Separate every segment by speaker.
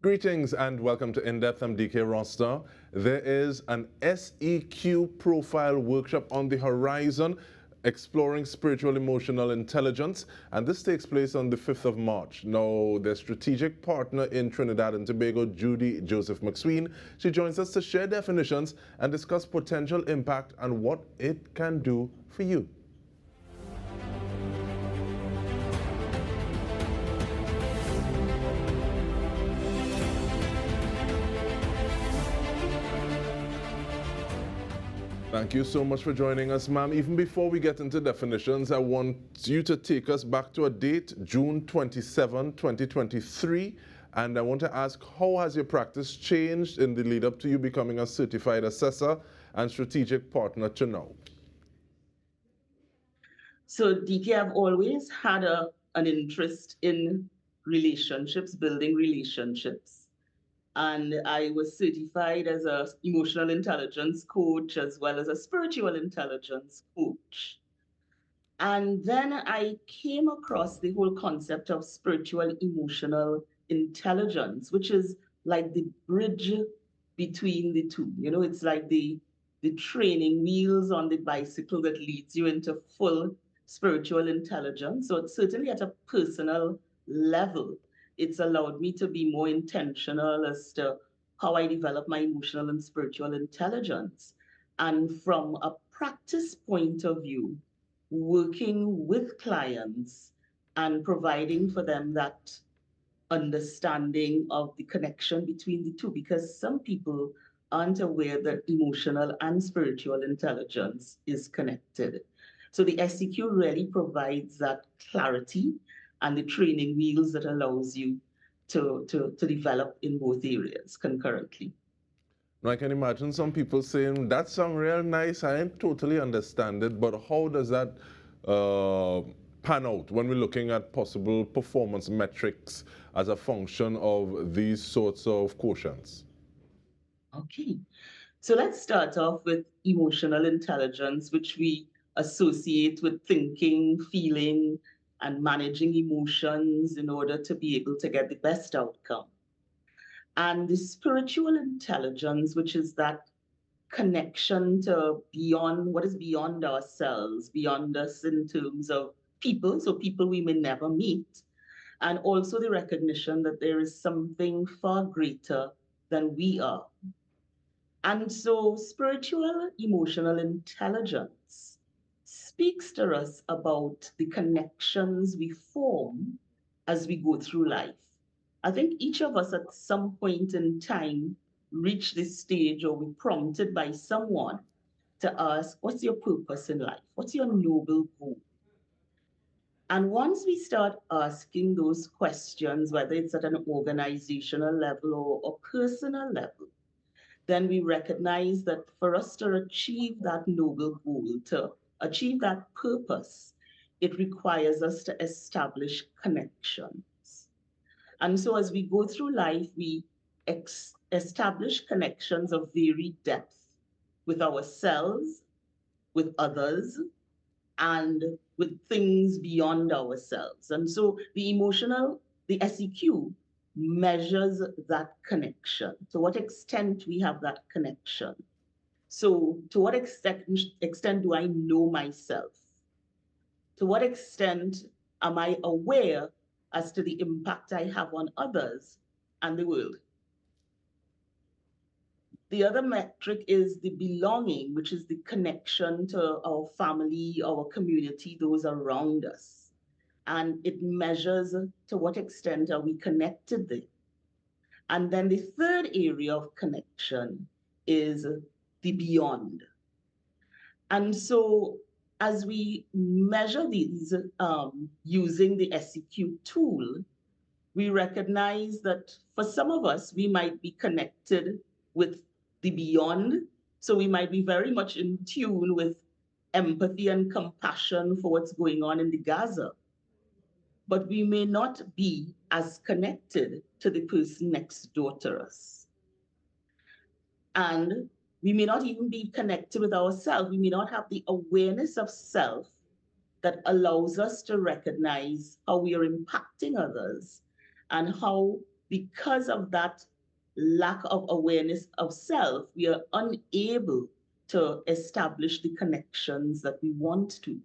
Speaker 1: Greetings and welcome to In-Depth. I'm Dike Rostant. There is an SEQ Profile Workshop on the horizon exploring spiritual emotional intelligence, and this takes place on the 5th of March. Now, their strategic partner in Trinidad and Tobago, Judy Joseph McSween, she joins us to share definitions and discuss potential impact and what it can do for you. Thank you so much for joining us, ma'am. Even before we get into definitions, I want you to take us back to a date, June 27, 2023. And I want to ask, how has your practice changed in the lead up to you becoming a certified assessor and strategic partner to now?
Speaker 2: So, Dike, I've always had an interest in relationships, building relationships. And I was certified as an emotional intelligence coach as well as a spiritual intelligence coach. And then I came across the whole concept of spiritual emotional intelligence, which is like the bridge between the two. You know, it's like the training wheels on the bicycle that leads you into full spiritual intelligence. So it's certainly at a personal level, it's allowed me to be more intentional as to how I develop my emotional and spiritual intelligence. And from a practice point of view, working with clients and providing for them that understanding of the connection between the two, because some people aren't aware that emotional and spiritual intelligence is connected. So the SEQ really provides that clarity and the training wheels that allows you to develop in both areas concurrently.
Speaker 1: Now, I can imagine some people saying, that sounds real nice, I don't totally understand it, but how does that pan out when we're looking at possible performance metrics as a function of these sorts of quotients?
Speaker 2: Okay, so let's start off with emotional intelligence, which we associate with thinking, feeling, and managing emotions in order to be able to get the best outcome. And the spiritual intelligence, which is that connection to beyond what is beyond ourselves, beyond us in terms of people, so people we may never meet, and also the recognition that there is something far greater than we are. And so spiritual emotional intelligence speaks to us about the connections we form as we go through life. I think each of us at some point in time reach this stage or we're prompted by someone to ask, what's your purpose in life? What's your noble goal? And once we start asking those questions, whether it's at an organizational level or a personal level, then we recognize that for us to achieve that noble goal, to achieve that purpose, it requires us to establish connections. And so as we go through life, we establish connections of varied depth with ourselves, with others, and with things beyond ourselves. And so the SEQ measures that connection. To what extent we have that connection. So to what extent do I know myself? To what extent am I aware as to the impact I have on others and the world? The other metric is the belonging, which is the connection to our family, our community, those around us. And it measures to what extent are we connected there. And then the third area of connection is the beyond. And so as we measure these using the SEQ tool, we recognize that for some of us, we might be connected with the beyond. So we might be very much in tune with empathy and compassion for what's going on in the Gaza. But we may not be as connected to the person next door to us. And we may not even be connected with ourselves. We may not have the awareness of self that allows us to recognize how we are impacting others and how because of that lack of awareness of self, we are unable to establish the connections that we want to.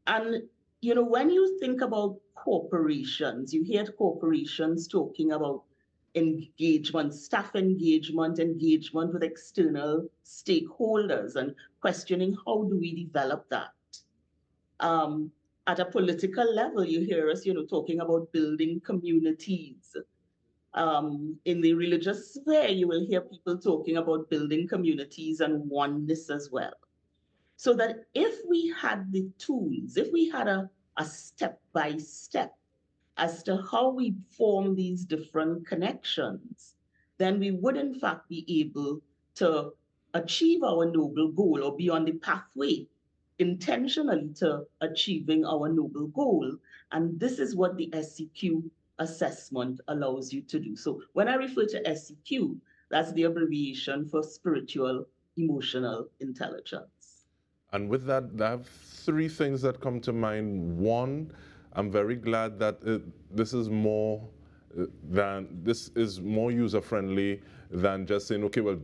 Speaker 2: And, when you think about corporations, you hear corporations talking about engagement, staff engagement, engagement with external stakeholders, and questioning how do we develop that. At a political level, you hear us, talking about building communities. In the religious sphere, you will hear people talking about building communities and oneness as well. So that if we had the tools, if we had a step-by-step as to how we form these different connections, then we would in fact be able to achieve our noble goal, or be on the pathway intentionally to achieving our noble goal. And this is what the SEQ assessment allows you to do. So when I refer to SEQ, that's the abbreviation for spiritual emotional intelligence.
Speaker 1: And with that, I have three things that come to mind. One, I'm very glad that this is more user friendly than just saying, okay, well,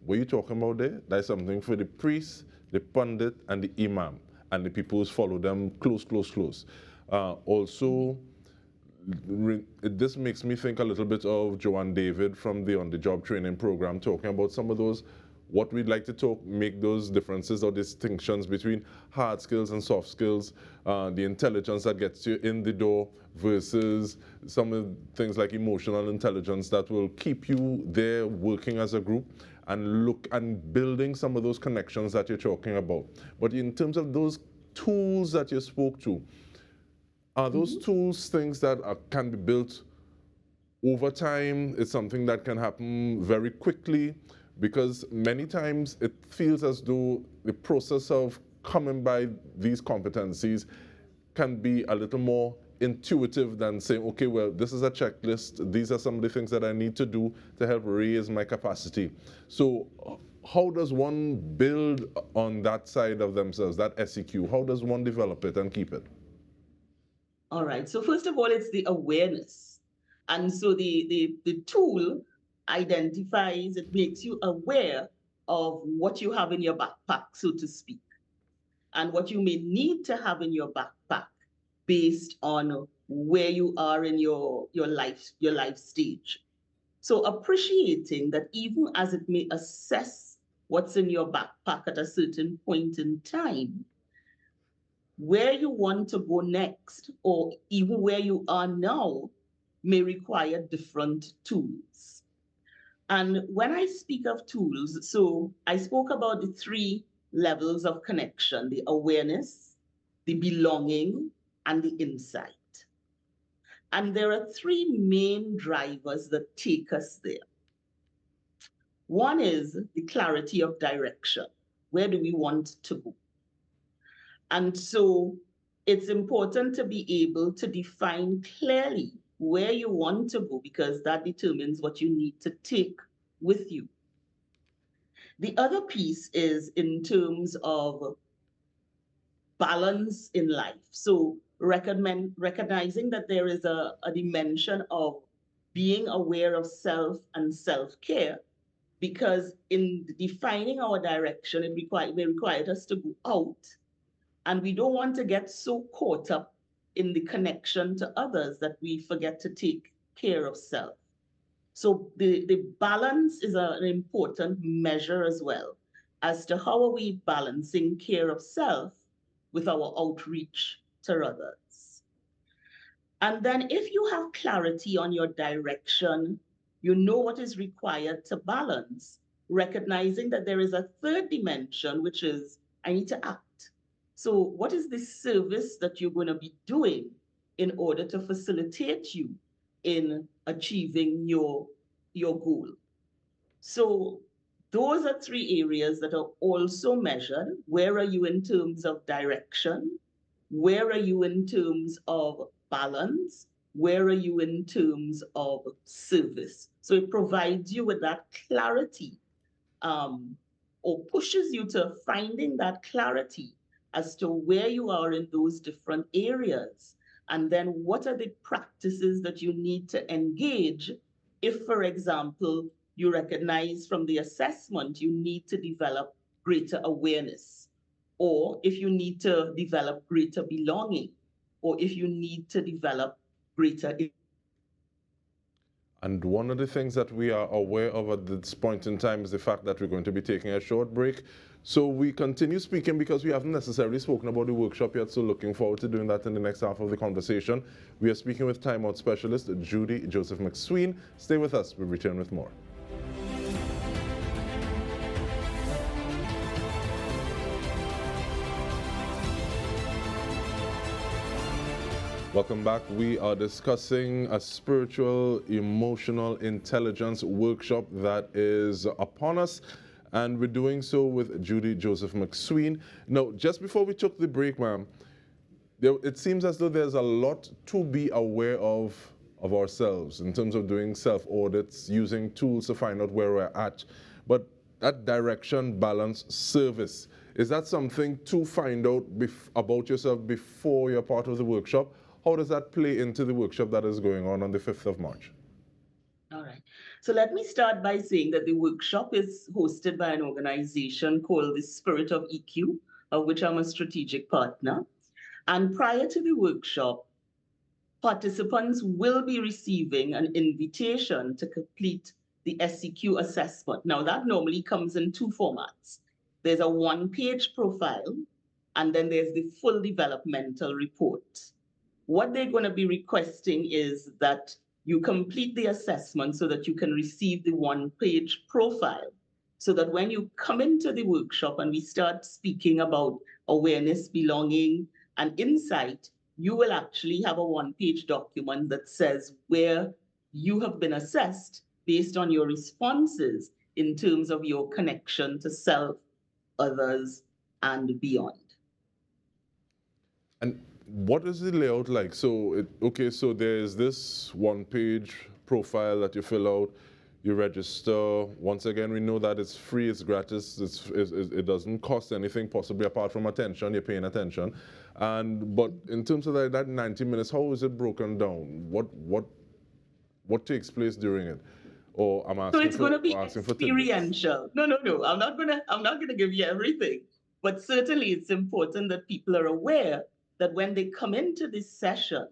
Speaker 1: what are you talking about there? That's something for the priest, the pundit, and the imam, and the people who follow them close. Also, this makes me think a little bit of Joanne David from the On the Job training program, talking about some of those, what we'd like to make those differences or distinctions between hard skills and soft skills, the intelligence that gets you in the door versus some of the things like emotional intelligence that will keep you there working as a group and building some of those connections that you're talking about. But in terms of those tools that you spoke to, are those tools things that can be built over time? It's something that can happen very quickly, because many times it feels as though the process of coming by these competencies can be a little more intuitive than saying, okay, well, this is a checklist. These are some of the things that I need to do to help raise my capacity. So how does one build on that side of themselves, that SEQ? How does one develop it and keep it?
Speaker 2: All right. So first of all, it's the awareness. And so the tool identifies, it makes you aware of what you have in your backpack, so to speak, and what you may need to have in your backpack based on where you are in your life stage. So appreciating that even as it may assess what's in your backpack at a certain point in time, where you want to go next, or even where you are now, may require different tools. And when I speak of tools, so I spoke about the three levels of connection: the awareness, the belonging, and the insight. And there are three main drivers that take us there. One is the clarity of direction. Where do we want to go? And so it's important to be able to define clearly where you want to go, because that determines what you need to take with you. The other piece is in terms of balance in life. So recognizing that there is a dimension of being aware of self and self-care, because in defining our direction, it required us to go out, and we don't want to get so caught up in the connection to others that we forget to take care of self. So the balance is an important measure as well, as to how are we balancing care of self with our outreach to others. And then if you have clarity on your direction, you know what is required to balance, recognizing that there is a third dimension, which is I need to act. So what is the service that you're going to be doing in order to facilitate you in achieving your goal? So those are three areas that are also measured. Where are you in terms of direction? Where are you in terms of balance? Where are you in terms of service? So it provides you with that clarity, or pushes you to finding that clarity as to where you are in those different areas. And then what are the practices that you need to engage if, for example, you recognize from the assessment you need to develop greater awareness, or if you need to develop greater belonging, or if you need to develop greater.
Speaker 1: And one of the things that we are aware of at this point in time is the fact that we're going to be taking a short break. So we continue speaking because we haven't necessarily spoken about the workshop yet, so looking forward to doing that in the next half of the conversation. We are speaking with timeout specialist Judy Joseph McSween. Stay with us, we'll return with more. Welcome back. We are discussing a spiritual emotional intelligence workshop that is upon us, and we're doing so with Judy Joseph McSween. Now, just before we took the break, ma'am, it seems as though there's a lot to be aware of ourselves in terms of doing self-audits, using tools to find out where we're at. But that direction, balance, service, is that something to find out about yourself before you're part of the workshop? How does that play into the workshop that is going on the 5th of March?
Speaker 2: All right. So let me start by saying that the workshop is hosted by an organization called the Spirit of EQ, of which I'm a strategic partner. And prior to the workshop, participants will be receiving an invitation to complete the SEQ assessment. Now, that normally comes in two formats. There's a one-page profile, and then there's the full developmental report. What they're going to be requesting is that you complete the assessment so that you can receive the one-page profile, so that when you come into the workshop and we start speaking about awareness, belonging, and insight, you will actually have a one-page document that says where you have been assessed based on your responses in terms of your connection to self, others, and beyond.
Speaker 1: And what is the layout like? So, so there's this one-page profile that you fill out, you register. Once again, we know that it's free, it's gratis, it doesn't cost anything, possibly apart from attention, you're paying attention. But in terms of that 90 minutes, how is it broken down? What takes place during it? Or I'm asking
Speaker 2: so it's going to be experiential. No. I'm not gonna give you everything, but certainly it's important that people are aware that when they come into this session,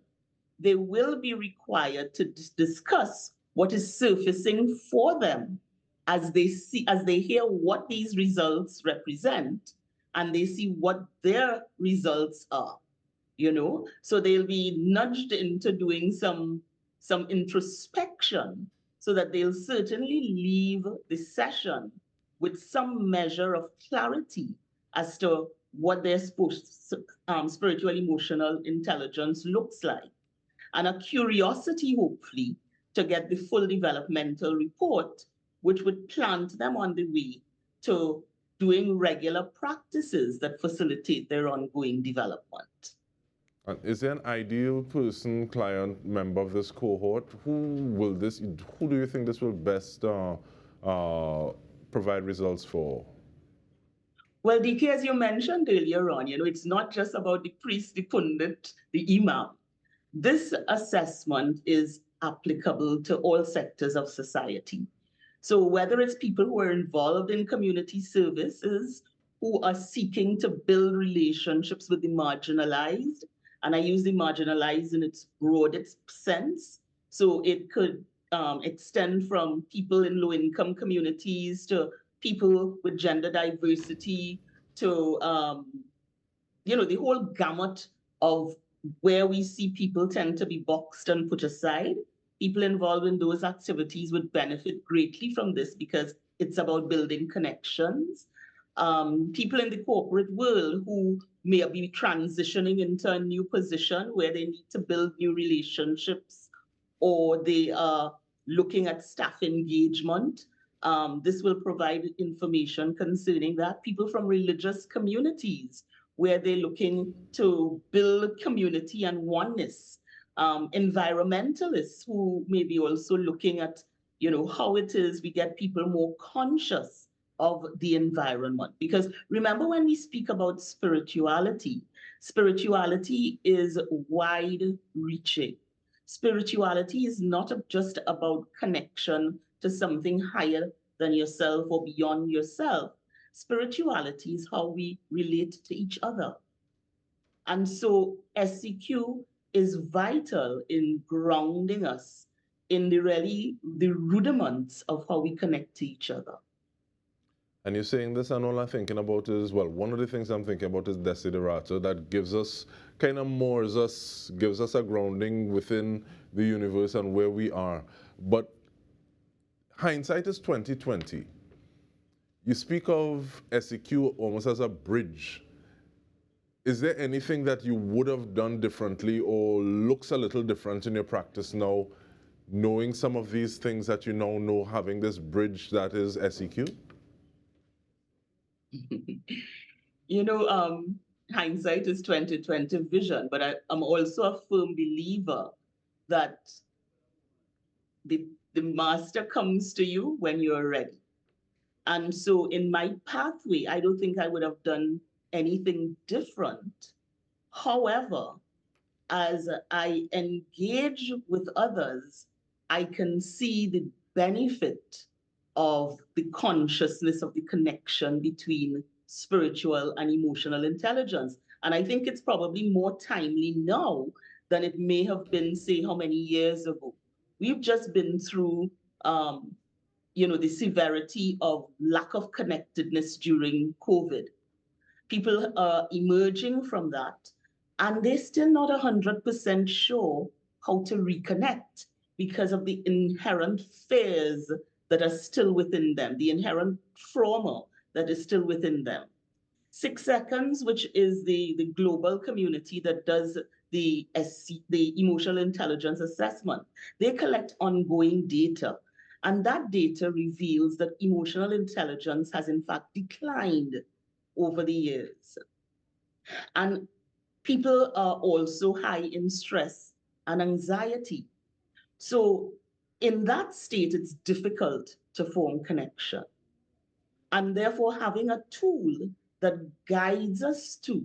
Speaker 2: they will be required to discuss what is surfacing for them as they hear what these results represent, and they see what their results are. So they'll be nudged into doing some introspection, so that they'll certainly leave the session with some measure of clarity as to what their spiritual emotional intelligence looks like, and a curiosity, hopefully, to get the full developmental report, which would plant them on the way to doing regular practices that facilitate their ongoing development.
Speaker 1: And is there an ideal person, client, member of this cohort? Who do you think this will best provide results for?
Speaker 2: Well, Dike, as you mentioned earlier on, it's not just about the priest, the pundit, the imam. This assessment is applicable to all sectors of society. So whether it's people who are involved in community services, who are seeking to build relationships with the marginalized, and I use the marginalized in its broadest sense, so it could extend from people in low-income communities to people with gender diversity, to the whole gamut of where we see people tend to be boxed and put aside. People involved in those activities would benefit greatly from this because it's about building connections. People in the corporate world who may be transitioning into a new position where they need to build new relationships, or they are looking at staff engagement. This will provide information concerning that. People from religious communities where they're looking to build community and oneness. Environmentalists who may be also looking at, how it is we get people more conscious of the environment. Because remember, when we speak about spirituality, spirituality is wide reaching. Spirituality is not just about connection to something higher than yourself or beyond yourself. Spirituality is how we relate to each other. And so SEQ is vital in grounding us in the rudiments of how we connect to each other.
Speaker 1: And you're saying this, and all I'm thinking about is, well, one of the things I'm thinking about is Desiderata, that gives us, kind of moors us, gives us a grounding within the universe and where we are. But hindsight is 2020. You speak of SEQ almost as a bridge. Is there anything that you would have done differently or looks a little different in your practice now, knowing some of these things that you now know, having this bridge that is SEQ?
Speaker 2: You know, hindsight is 2020 vision, but I'm also a firm believer that the master comes to you when you're ready. And so in my pathway, I don't think I would have done anything different. However, as I engage with others, I can see the benefit of the consciousness of the connection between spiritual and emotional intelligence. And I think it's probably more timely now than it may have been, say, how many years ago. We've just been through, the severity of lack of connectedness during COVID. People are emerging from that, and they're still not 100% sure how to reconnect because of the inherent fears that are still within them, the inherent trauma that is still within them. 6 Seconds, which is the global community that does the emotional intelligence assessment, they collect ongoing data. And that data reveals that emotional intelligence has in fact declined over the years. And people are also high in stress and anxiety. So in that state, it's difficult to form connection. And therefore, having a tool that guides us to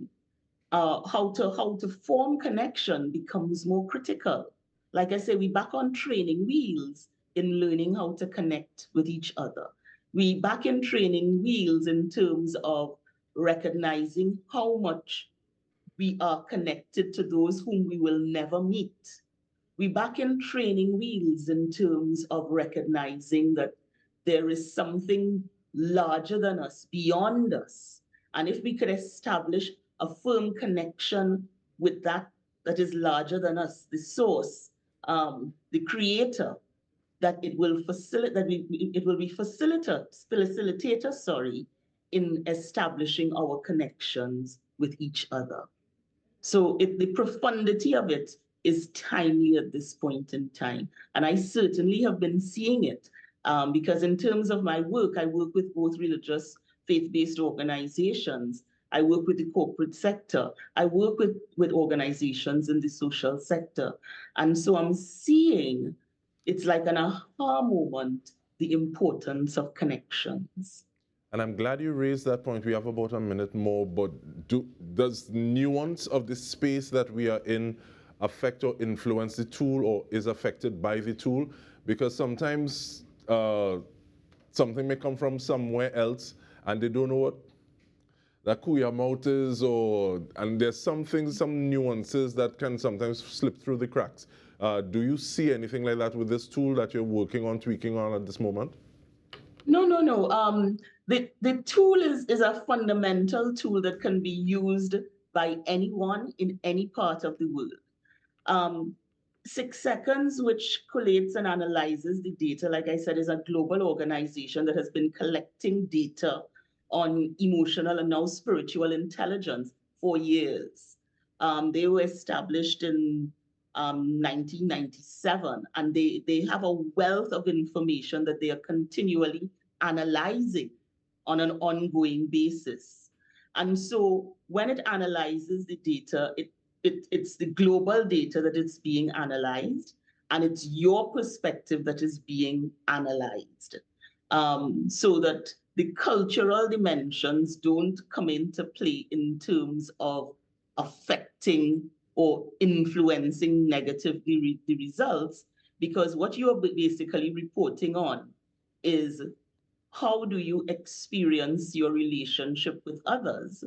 Speaker 2: how to form connection becomes more critical. Like I say, we back on training wheels in learning how to connect with each other. We back in training wheels in terms of recognizing how much we are connected to those whom we will never meet. We back in training wheels in terms of recognizing that there is something larger than us, beyond us. And if we could establish a firm connection with that is larger than us, the source, the creator, that it will facilitate, it will be facilitator, in establishing our connections with each other. So the profundity of it is timely at this point in time. And I certainly have been seeing it because in terms of my work, I work with both religious, faith-based organizations. I work with the corporate sector. I work with organizations in the social sector. And so I'm seeing, it's like an aha moment, the importance of connections.
Speaker 1: And I'm glad you raised that point. We have about a minute more, but does nuance of the space that we are in affect or influence the tool, or is affected by the tool? Because sometimes something may come from somewhere else and they don't know what that kuya mouth is, and there's some nuances that can sometimes slip through the cracks. Do you see anything like that with this tool that you're working on, tweaking on at this moment?
Speaker 2: No. The tool is a fundamental tool that can be used by anyone in any part of the world. 6 Seconds, which collates and analyzes the data, like I said, is a global organization that has been collecting data on emotional and now spiritual intelligence for years. They were established in 1997, and they have a wealth of information that they are continually analyzing on an ongoing basis. And so when it analyzes the data, it's the global data that is being analyzed, and it's your perspective that is being analyzed. So that the cultural dimensions don't come into play in terms of affecting or influencing negatively the results, because what you are basically reporting on is how do you experience your relationship with others.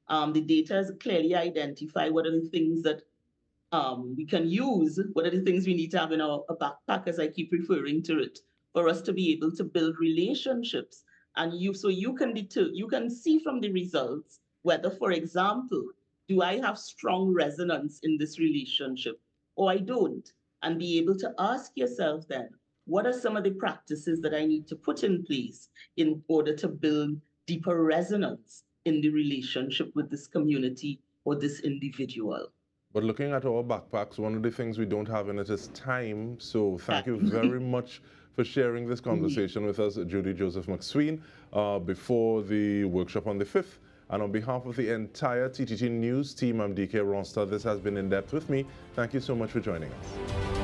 Speaker 2: The data has clearly identify what are the things that we can use, what are the things we need to have in our backpack, as I keep referring to it, for us to be able to build relationships. And so you can see from the results whether, for example, do I have strong resonance in this relationship or I don't? And be able to ask yourself then, what are some of the practices that I need to put in place in order to build deeper resonance in the relationship with this community or this individual?
Speaker 1: But looking at our backpacks, one of the things we don't have in it is time. So thank you very much for sharing this conversation with us, Judy Joseph McSween, before the workshop on the 5th. And on behalf of the entire TTT News team, I'm Dike Rostant. This has been In Depth with me. Thank you so much for joining us.